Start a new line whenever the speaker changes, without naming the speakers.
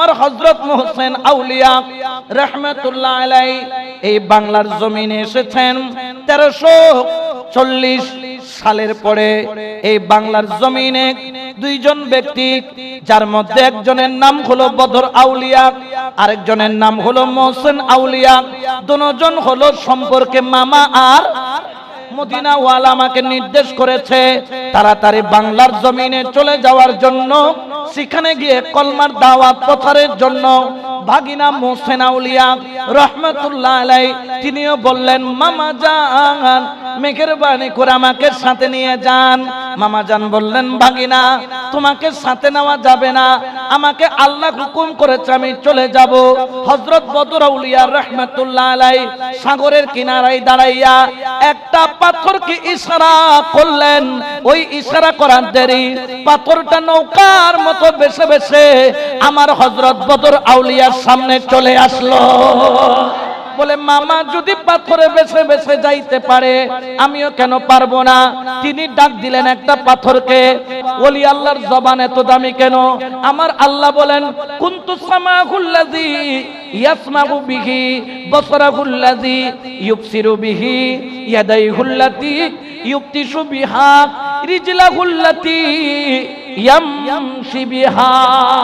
আমার হযরত মুহসিন আউলিয়া রাহমাতুল্লাহ আলাইহি এই বাংলার জমিনে এসেছেন 1340 সালের পরে। এই বাংলার জমিনে দুইজন ব্যক্তি, যার মধ্যে একজনের নাম হলো বদর আউলিয়া, আরেকজনের নাম হলো মুহসিন আউলিয়া। দুজন হলো সম্পর্কে মামা আর মদিনা ওয়ালা আমাকে নির্দেশ করেছে তাড়াতাড়ি বাংলার জমিনে চলে যাওয়ার জন্য, সেখানে গিয়ে কলমার দাওয়াত প্রচারের জন্য। ভাগিনা মুহসিন আউলিয়া রাহমাতুল্লাহ আলাইহি তিনিও বললেন, মামা জান মেহেরবানি করে আমাকে সাথে নিয়ে যান। মামা জান বললেন, ভাগিনা তোমাকে সাথে নেওয়া যাবে না, আমাকে আল্লাহ হুকুম করেছে আমি চলে যাব। হযরত বদর আউলিয়া রাহমাতুল্লাহ আলাইহি সাগরের কিনারায় দাঁড়াইয়া একটা পাথরকে ইশারা করলেন। ওই ইশারা করার দেরি পাথরটা নৌকার মতো ভেসে ভেসে আমার হযরত বদর আউলিয়ার সামনে চলে আসলো। বলে, মামা যদি পাথরে বেছে বেছে যাইতে পারে আমিও কেন পারবো না? তিনি ডাক দিলেন একটা পাথরকে। ওলি আল্লাহর জবান এত দামি কেন? আমার আল্লাহ বলেন, কুনতু সামাহুল্লাযী ইয়াসমাউ বিহি, বসরাহুল্লাযী ইউবসিরু বিহি, ইয়াদাইহুল্লাতী ইউবতিশু বিহা, রিজলাহুল্লাতী ইয়ামশি বিহা।